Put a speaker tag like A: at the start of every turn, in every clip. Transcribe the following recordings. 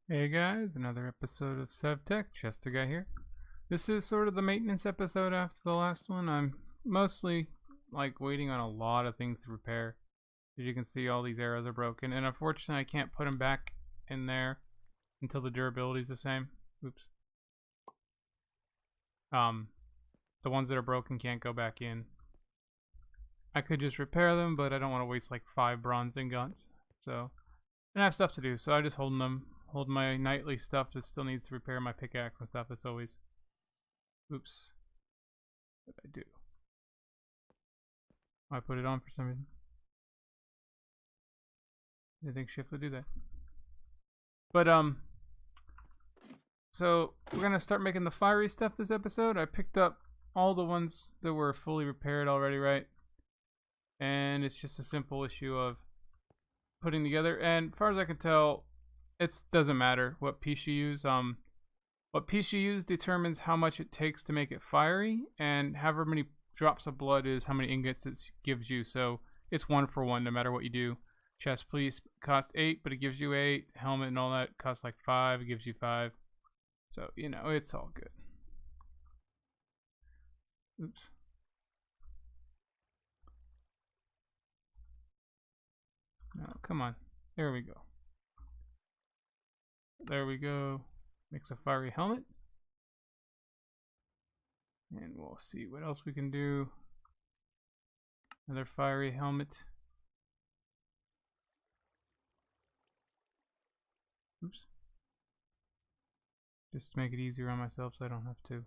A: Hey guys, another episode of Sevtech, Justa guy here. This is sort of the maintenance episode after the last one. I'm mostly waiting on a lot of things to repair. As you can see, all these arrows are broken, and unfortunately I can't put them back in there until the durability is the same. Oops. The ones that are broken can't go back in. I could just repair them, but I don't want to waste like 5 bronze ingots. So, and I have stuff to do, so I just hold them. Hold my nightly stuff that still needs to repair, my pickaxe and stuff. That's always. Oops. What did I do? I put it on for some reason. I think shift would do that. But so we're gonna start making the fiery stuff this episode. I picked up all the ones that were fully repaired already, right? And it's just a simple issue of putting together. And as far as I can tell, it doesn't matter what piece you use. What piece you use determines how much it takes to make it fiery, and however many drops of blood is how many ingots it gives you. So it's 1 for 1 no matter what you do. Chest piece cost 8, but it gives you 8. Helmet and all that costs like 5. It gives you 5. So, you know, it's all good. Oops. No, come on. There we go. There we go. Makes a fiery helmet. And we'll see what else we can do. Another fiery helmet. Oops. Just to make it easier on myself so I don't have to.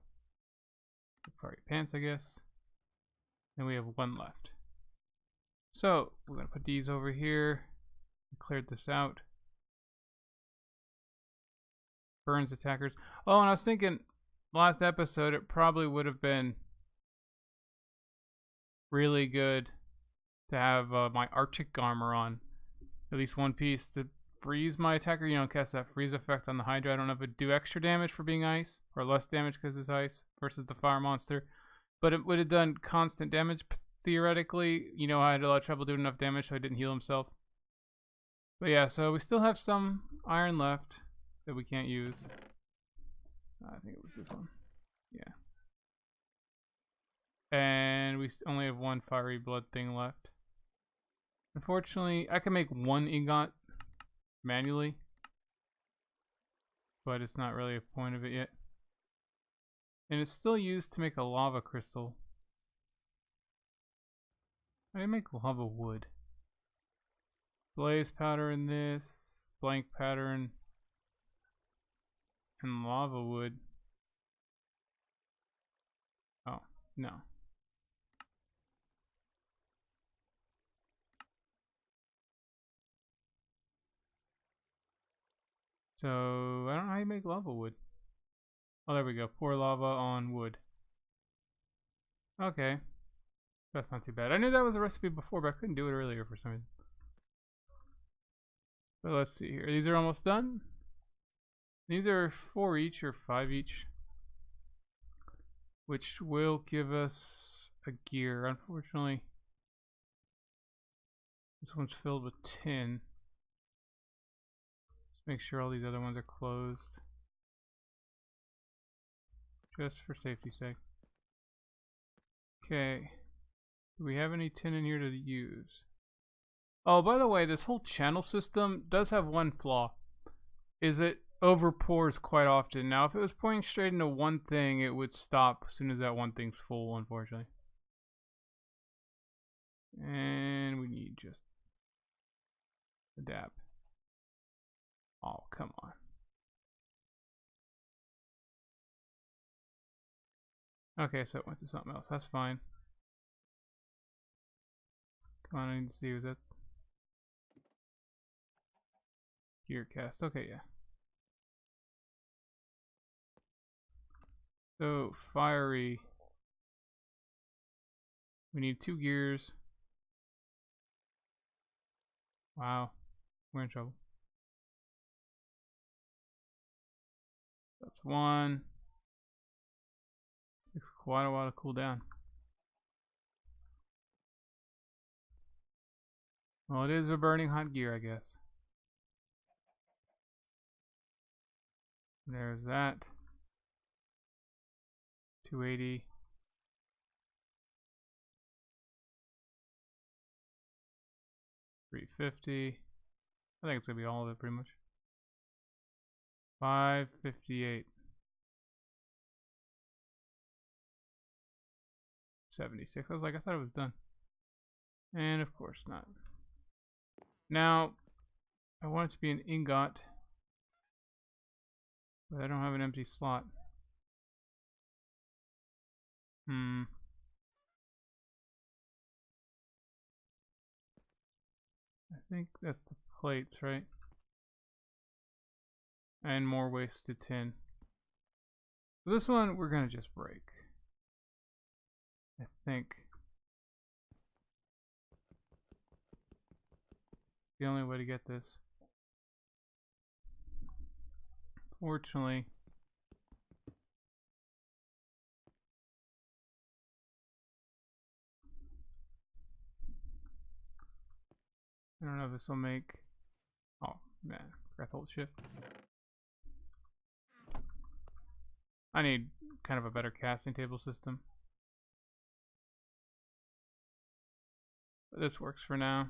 A: Fiery pants, I guess. And we have 1 left. So, we're going to put these over here. We cleared this out. Burns attackers. Oh, and I was thinking, last episode, it probably would have been really good to have my Arctic armor on. At least 1 piece to freeze my attacker. You know, cast that freeze effect on the Hydra. I don't know if it would do extra damage for being ice, or less damage because it's ice, versus the fire monster. But it would have done constant damage, theoretically. You know, I had a lot of trouble doing enough damage so I didn't heal himself. But yeah, so we still have some iron left that we can't use. I think it was this one. Yeah. And we only have 1 fiery blood thing left. Unfortunately, I can make 1 ingot manually, but it's not really a point of it yet. And it's still used to make a lava crystal. I didn't make lava wood. Blaze powder in this, blank pattern, and lava wood. Oh, no. So, I don't know how you make lava wood. Oh, there we go. Pour lava on wood. Okay. That's not too bad. I knew that was a recipe before, but I couldn't do it earlier for some reason. But let's see here. These are almost done. These are 4 each or 5 each, which will give us a gear. Unfortunately, this one's filled with tin. Let's make sure all these other ones are closed, just for safety's sake. Okay. Do we have any tin in here to use? Oh, by the way, this whole channel system does have 1 flaw. Is it overpours quite often. Now, if it was pouring straight into 1 thing, it would stop as soon as that 1 thing's full, unfortunately. And we need just adapt. Oh, come on. Okay, so it went to something else. That's fine. Come on, I need to see, was that gear cast? Okay, yeah. So, fiery. We need 2 gears. Wow, we're in trouble. That's 1. Takes quite a while to cool down. Well, it is a burning hot gear, I guess. There's that. 280. $350. I think it's gonna be all of it pretty much. 558. 76. I was like, I thought it was done. And of course not. Now, I want it to be an ingot, but I don't have an empty slot. I think that's the plates, right? And more wasted tin. So this one we're gonna just break, I think. The only way to get this. Fortunately, I don't know if this will make. Oh man, forgot to hold shift. I need kind of a better casting table system. But this works for now.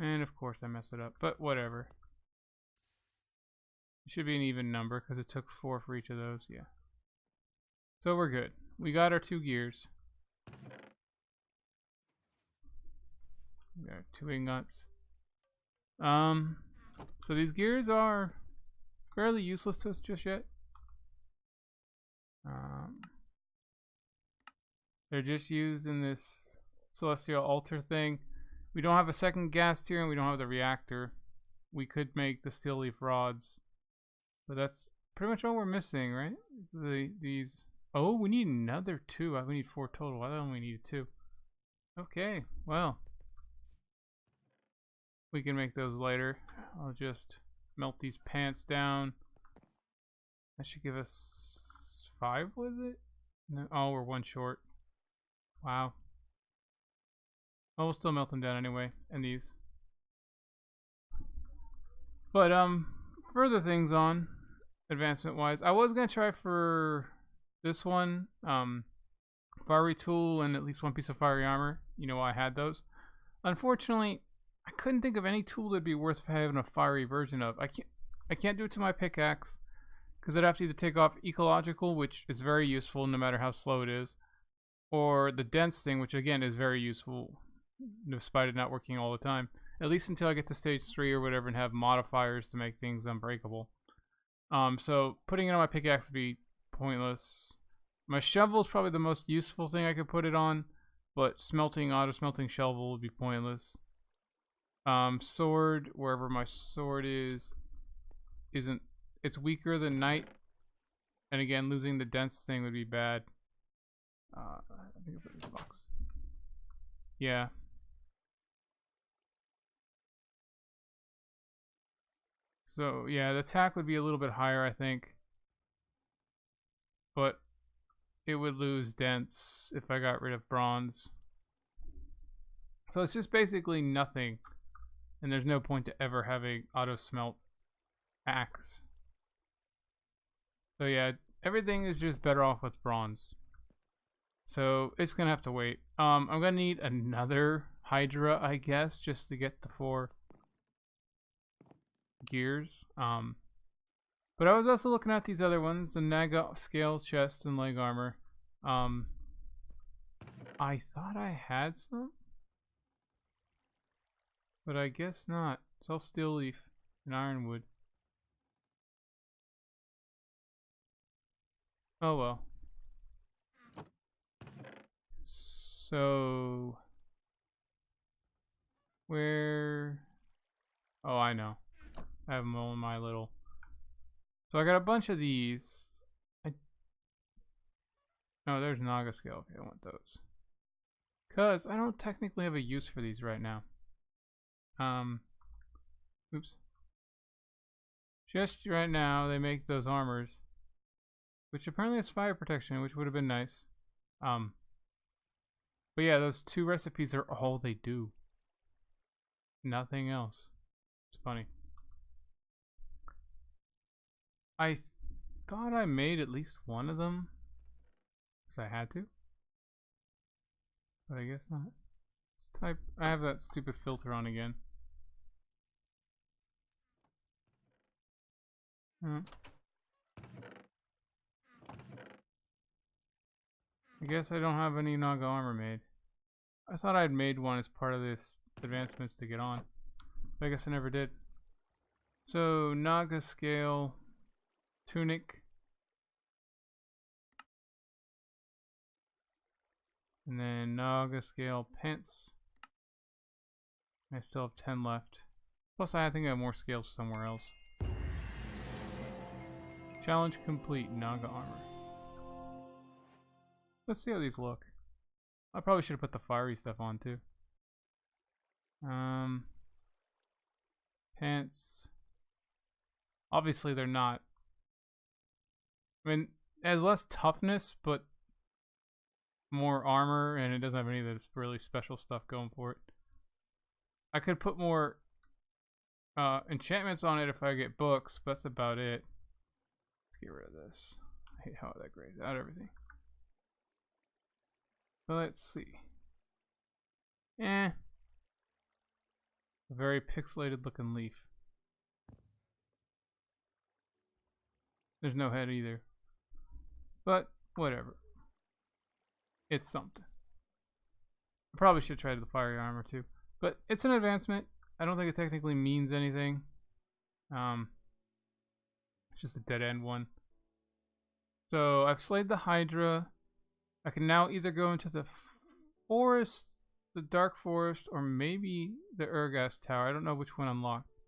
A: And of course I mess it up, but whatever. It should be an even number because it took 4 for each of those, yeah. So we're good. We got our 2 gears. We got our 2 ingots. So these gears are fairly useless to us just yet. They're just used in this celestial altar thing. We don't have a second gas tier and we don't have the reactor. We could make the steel leaf rods, but that's pretty much all we're missing, right? These. Oh, we need another 2. We need 4 total. I thought we needed 2. Okay, well, we can make those later. I'll just melt these pants down. That should give us 5, was it? No, oh, we're 1 short. Wow. Well, we'll still melt them down anyway, and these. But further things on advancement wise, I was gonna try for this one, fiery tool and at least 1 piece of fiery armor. You know, I had those. Unfortunately, I couldn't think of any tool that'd be worth having a fiery version of. I can't do it to my pickaxe because I'd have to either take off ecological, which is very useful no matter how slow it is, or the dense thing, which again is very useful despite it not working all the time. At least until I get to stage 3 or whatever and have modifiers to make things unbreakable. So putting it on my pickaxe would be pointless. My shovel is probably the most useful thing I could put it on, but auto smelting shovel would be pointless. Sword, wherever my sword is, it's weaker than night, and again losing the dense thing would be bad. I think I put this box. Yeah. So yeah, the attack would be a little bit higher, I think, but it would lose dense if I got rid of bronze. So it's just basically nothing, and there's no point to ever having auto smelt axe. So yeah, everything is just better off with bronze. So it's gonna have to wait. I'm gonna need another Hydra, I guess, just to get the 4 gears. But I was also looking at these other ones, the Naga scale chest and leg armor. I thought I had some, but I guess not. It's all steel leaf and ironwood. Oh well. So where? Oh, I know. I have them all in my little. So I got a bunch of these. Oh, there's Naga scale. Okay, I want those. Cause I don't technically have a use for these right now. Oops. Just right now, they make those armors, which apparently has fire protection, which would have been nice. But yeah, those 2 recipes are all they do. nothing else. It's funny. I thought I made at least one of them, because I had to. But I guess not. Let's type. I have that stupid filter on again. I guess I don't have any Naga armor made. I thought I'd made one as part of this advancements to get on. But I guess I never did. So Naga scale tunic. And then Naga scale pants. I still have 10 left. Plus I think I have more scales somewhere else. Challenge complete, Naga armor. Let's see how these look. I probably should have put the fiery stuff on too. Pants. Obviously they're not. I mean, it has less toughness, but more armor, and it doesn't have any of the really special stuff going for it. I could put more enchantments on it if I get books, but that's about it. Let's get rid of this. I hate how that grades out everything. But let's see. A very pixelated looking leaf. There's no head either. But whatever. It's something. I probably should try the fiery armor too. But it's an advancement. I don't think it technically means anything. It's just a dead end one. So I've slayed the Hydra. I can now either go into the forest, the dark forest, or maybe the Urgas Tower. I don't know which one unlocked.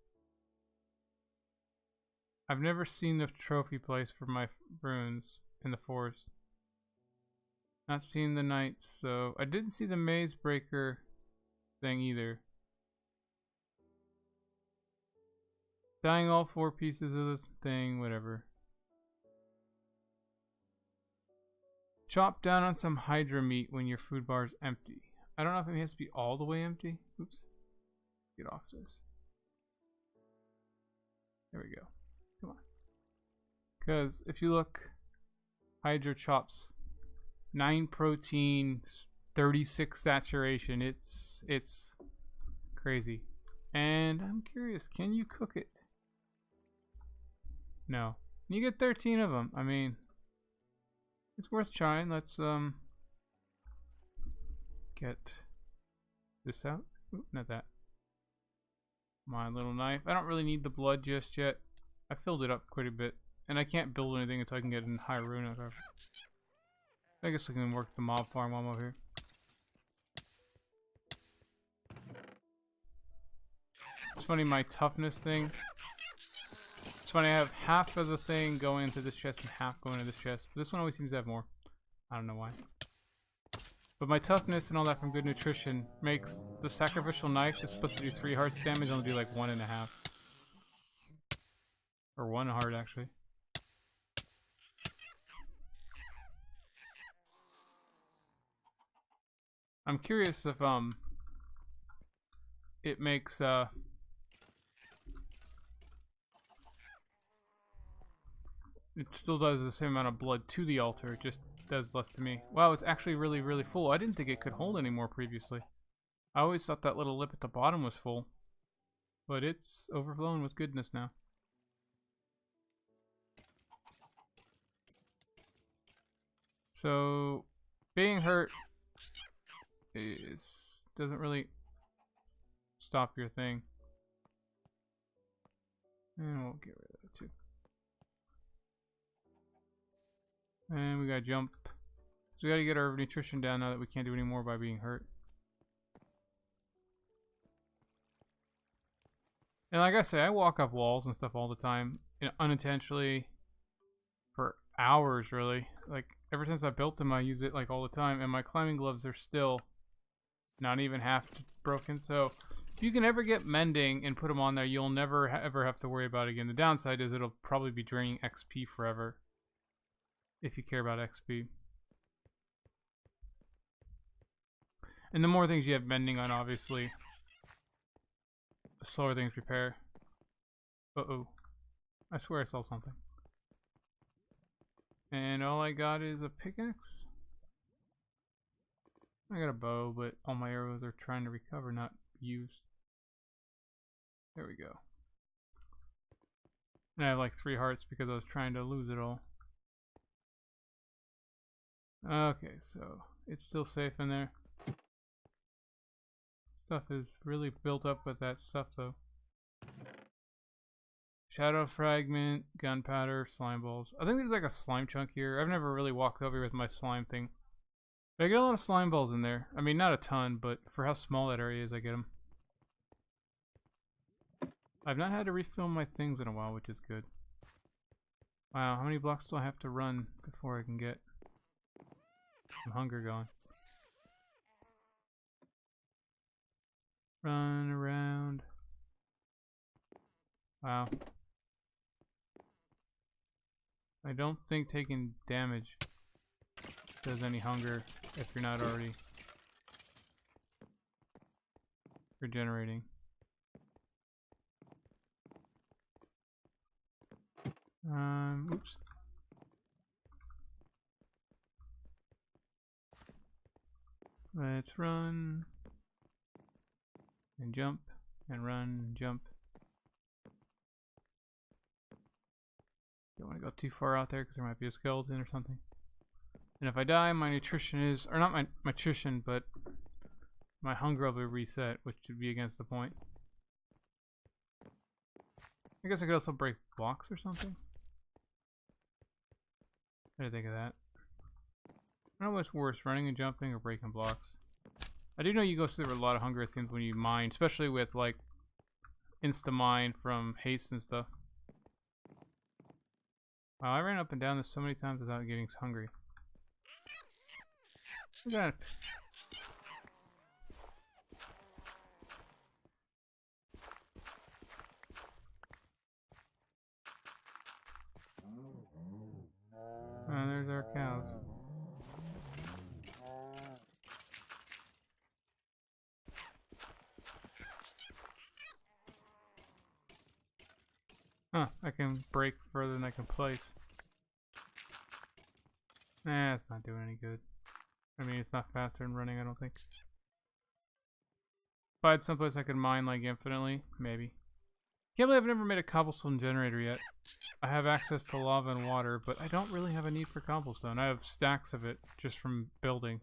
A: I've never seen the trophy place for my runes in the forest. Not seen the knights, so I didn't see the maze breaker thing either. Dying all 4 pieces of this thing, whatever. Chop down on some Hydra meat when your food bar is empty. I don't know if it has to be all the way empty. Oops. Get off this. There we go. Come on. Because if you look, Hydra chops 9 protein, 36 saturation. It's crazy. And I'm curious, can you cook it? No. You get 13 of them. I mean, it's worth trying. Let's get this out. Oop, not that. My little knife. I don't really need the blood just yet. I filled it up quite a bit, and I can't build anything until I can get in high rune. I guess we can work the mob farm while I'm over here. It's funny, my toughness thing. It's funny, I have half of the thing going into this chest and half going into this chest. But this one always seems to have more. I don't know why. But my toughness and all that from good nutrition makes the sacrificial knife that's supposed to do 3 hearts damage only do like 1.5. Or 1 heart actually. I'm curious if it makes it still does the same amount of blood to the altar, it just does less to me. Wow, it's actually really, really full. I didn't think it could hold any more previously. I always thought that little lip at the bottom was full. But it's overflowing with goodness now. So, being hurt doesn't really stop your thing. And we'll get rid of it too. And we gotta jump. So we gotta get our nutrition down now that we can't do any more by being hurt. And like I say, I walk up walls and stuff all the time, unintentionally, for hours really. Like ever since I built them, I use it like all the time, and my climbing gloves are still not even half broken. So if you can ever get mending and put them on there, you'll never ever have to worry about it again. The downside is it'll probably be draining XP forever, if you care about XP. And the more things you have mending on, obviously, the slower things repair. Uh-oh. I swear I saw something. And all I got is a pickaxe. I got a bow, but all my arrows are trying to recover, not used. There we go. And I have like 3 hearts because I was trying to lose it all. Okay, so it's still safe in there. Stuff is really built up with that stuff though. Shadow fragment, gunpowder, slime balls. I think there's like a slime chunk here. I've never really walked over here with my slime thing. But I get a lot of slime balls in there. I mean, not a ton, but for how small that area is, I get them. I've not had to refill my things in a while, which is good. Wow, how many blocks do I have to run before I can get some hunger going? Run around. Wow. I don't think taking damage does any hunger if you're not already regenerating. Oops. Let's run and jump and run and jump. Don't want to go too far out there because there might be a skeleton or something. And if I die, my nutrition is, or not my nutrition, but my hunger will be reset, which should be against the point. I guess I could also break blocks or something. I didn't think of that. I don't know what's worse, running and jumping or breaking blocks. I do know you go through a lot of hunger, it seems, when you mine, especially with like insta-mine from haste and stuff. Wow, I ran up and down this so many times without getting hungry. Look at that. Oh, there's our cows. Huh, I can break further than I can place. Nah, it's not doing any good. I mean, it's not faster than running, I don't think. If I had someplace I could mine like infinitely, maybe. Can't believe I've never made a cobblestone generator yet. I have access to lava and water, but I don't really have a need for cobblestone. I have stacks of it just from building.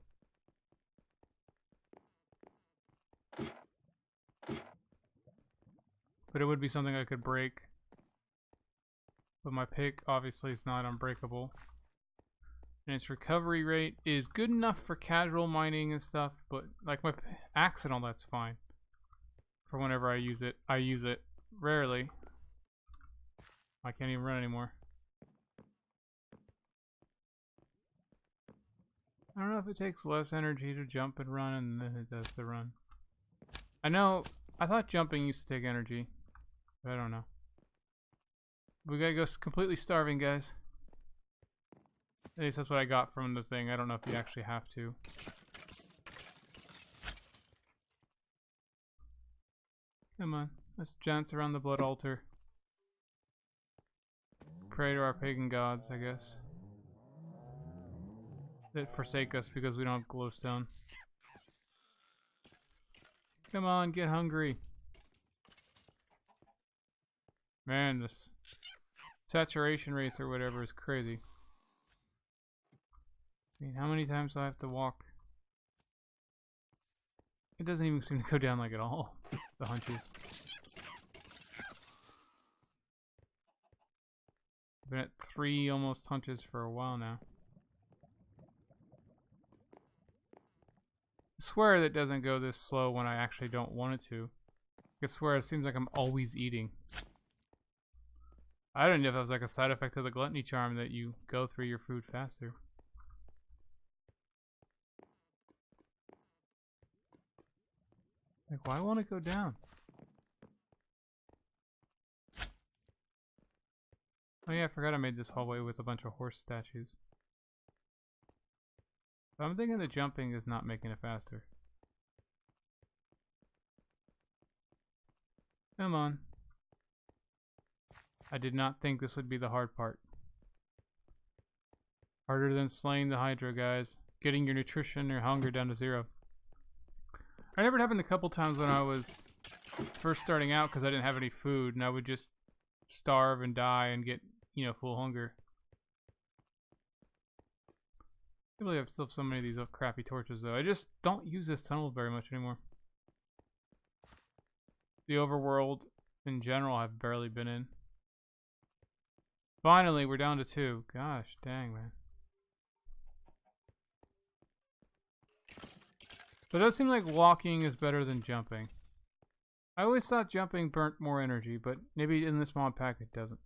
A: But it would be something I could break. But my pick obviously is not unbreakable. And its recovery rate is good enough for casual mining and stuff, but like my axe and all that's fine. For whenever I use it rarely. I can't even run anymore. I don't know if it takes less energy to jump and run than it does to run. I know, I thought jumping used to take energy, but I don't know. We gotta go completely starving, guys. At least that's what I got from the thing. I don't know if you actually have to. Come on, let's dance around the blood altar. Pray to our pagan gods, I guess. That forsake us because we don't have glowstone. Come on, get hungry. Man, this saturation rates or whatever is crazy. I mean, how many times do I have to walk? It doesn't even seem to go down like at all, the hunches. I've been at 3 almost hunches for a while now. I swear that doesn't go this slow when I actually don't want it to. I swear it seems like I'm always eating. I don't know if that was like a side effect of the gluttony charm that you go through your food faster. Like, why won't it go down? Oh yeah, I forgot I made this hallway with a bunch of horse statues. But I'm thinking the jumping is not making it faster. Come on. I did not think this would be the hard part. Harder than slaying the Hydra, guys. Getting your nutrition or hunger down to 0. I remember it happened a couple times when I was first starting out because I didn't have any food, and I would just starve and die and get, you know, full hunger. I believe I still have so many of these crappy torches, though. I just don't use this tunnel very much anymore. The overworld in general I've barely been in. Finally, we're down to 2. Gosh, dang, man. But it does seem like walking is better than jumping. I always thought jumping burnt more energy, but maybe in this mod pack it doesn't.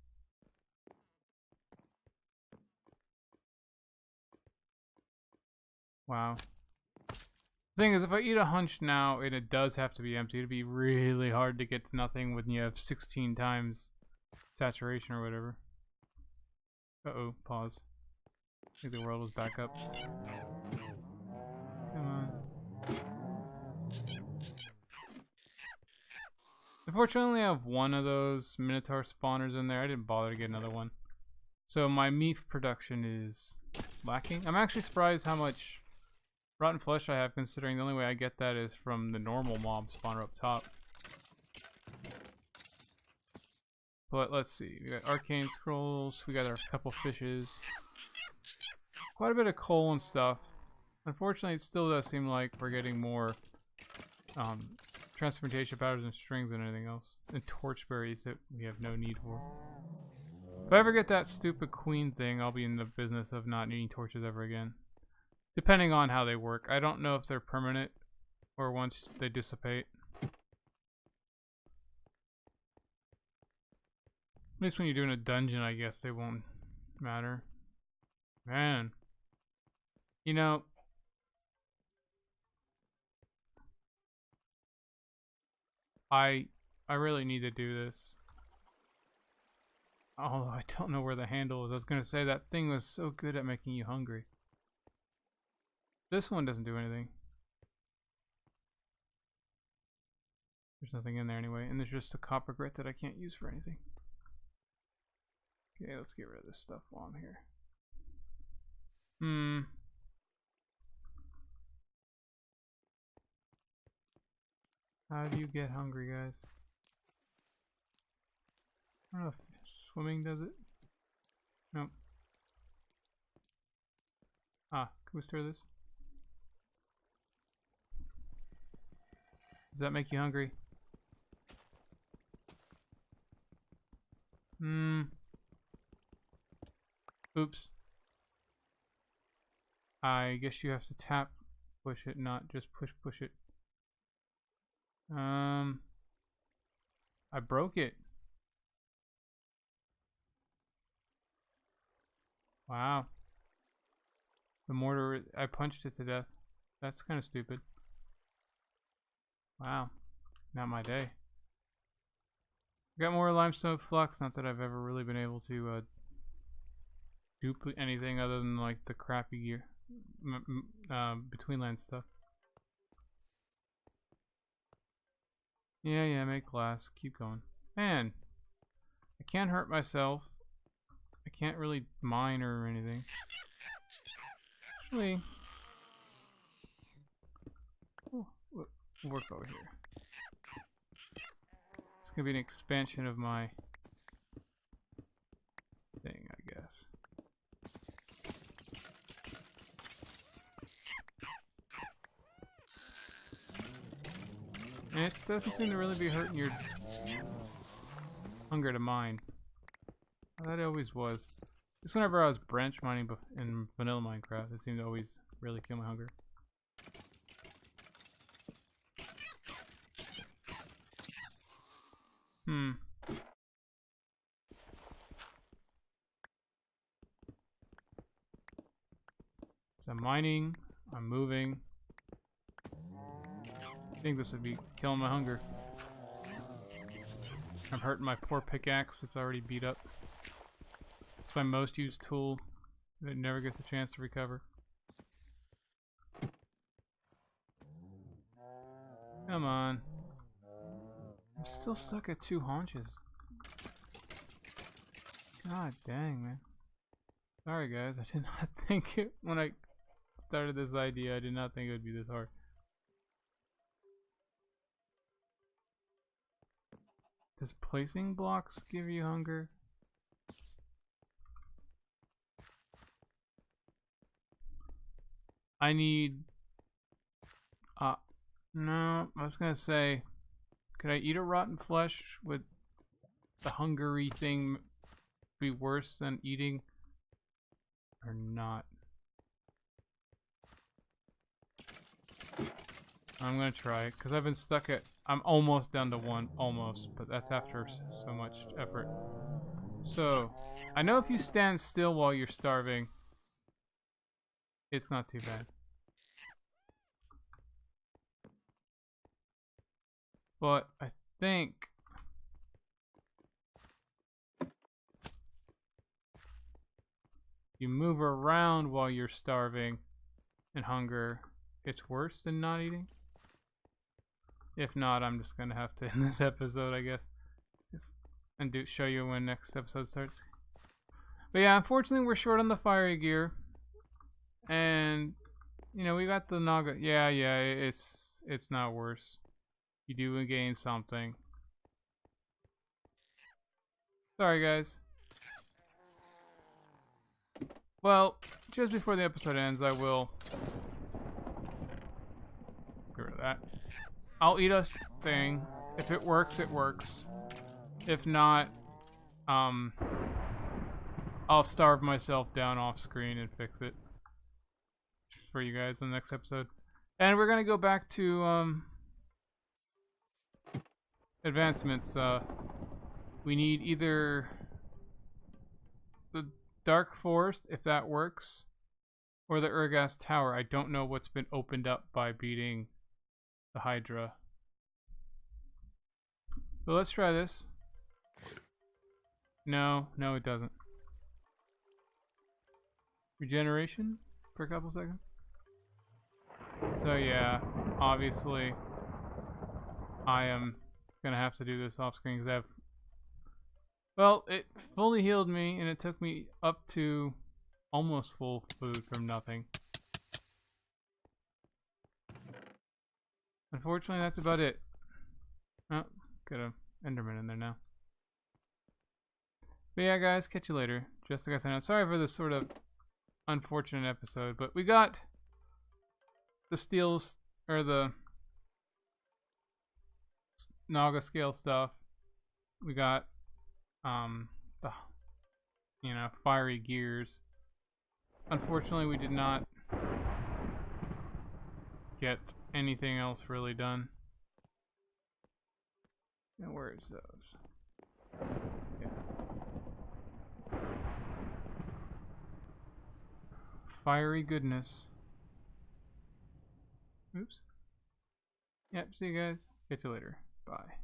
A: Wow. The thing is, if I eat a hunch now and it does have to be empty, it'd be really hard to get to nothing when you have 16 times saturation or whatever. Uh-oh, pause. I think the world was back up. Come on. Unfortunately, I have one of those Minotaur spawners in there. I didn't bother to get another one. So my meat production is lacking. I'm actually surprised how much rotten flesh I have, considering the only way I get that is from the normal mob spawner up top. But let's see. We got Arcane Scrolls. We got our couple fishes. Quite a bit of coal and stuff. Unfortunately, it still does seem like we're getting more transmutation powders and strings than anything else. And torchberries that we have no need for. If I ever get that stupid queen thing, I'll be in the business of not needing torches ever again. Depending on how they work. I don't know if they're permanent or once they dissipate. At least when you're doing a dungeon, I guess they won't matter. Man. You know, I really need to do this. Although I don't know where the handle is. I was going to say that thing was so good at making you hungry. This one doesn't do anything. There's nothing in there anyway. And there's just a copper grit that I can't use for anything. Okay, let's get rid of this stuff while I'm here. How do you get hungry, guys? I don't know if swimming does it. Nope. Ah, can we stir this? Does that make you hungry? Oops. I guess you have to tap push it, not just push it. I broke it. Wow. The mortar, I punched it to death. That's kind of stupid. Wow. Not my day. Got more limestone flux, not that I've ever really been able to duplicate anything other than like the crappy gear between land stuff. Yeah, make glass. Keep going. Man, I can't hurt myself. I can't really mine or anything. Actually, we'll work over here. It's gonna be an expansion of my thing, I guess. And it doesn't seem to really be hurting your hunger to mine. That always was. Just whenever I was branch mining in vanilla Minecraft, it seemed to always really kill my hunger. So I'm mining, I'm moving. I think this would be killing my hunger. I'm hurting my poor pickaxe, it's already beat up. It's my most used tool. It never gets a chance to recover. Come on. I'm still stuck at 2 haunches. God dang, man. Sorry guys, I did not think it when I started this idea. I did not think it would be this hard. Does placing blocks give you hunger? I need no, I was gonna say, could I eat a rotten flesh? Would the hungry thing be worse than eating or not? I'm gonna try it because I've been stuck at, I'm almost down to 1, almost, but that's after so much effort. So I know if you stand still while you're starving, it's not too bad. But I think you move around while you're starving and hunger, it's worse than not eating. If not, I'm just gonna have to end this episode, I guess, and show you when next episode starts. But yeah, unfortunately, we're short on the fiery gear, and you know we got the Naga. Yeah, it's not worse. You do gain something. Sorry, guys. Well, just before the episode ends, I will get rid of that. I'll eat a thing. If it works, it works. If not, I'll starve myself down off screen and fix it for you guys in the next episode. And we're gonna go back to advancements. We need either the Dark Forest, if that works, or the Urgas Tower. I don't know what's been opened up by beating the Hydra. But let's try this. No, it doesn't. Regeneration for a couple seconds. So yeah, obviously I am gonna have to do this off screen because I have, well, it fully healed me and it took me up to almost full food from nothing. Unfortunately, that's about it. Oh, got an Enderman in there now. But yeah, guys, catch you later. Just like I said, sorry for this sort of unfortunate episode, but we got the steels, or the Naga scale stuff. We got the, you know, fiery gears. Unfortunately, we did not get anything else really done. And where is those? Yeah. Fiery goodness. Oops. Yep, see you guys. Catch you later. Bye.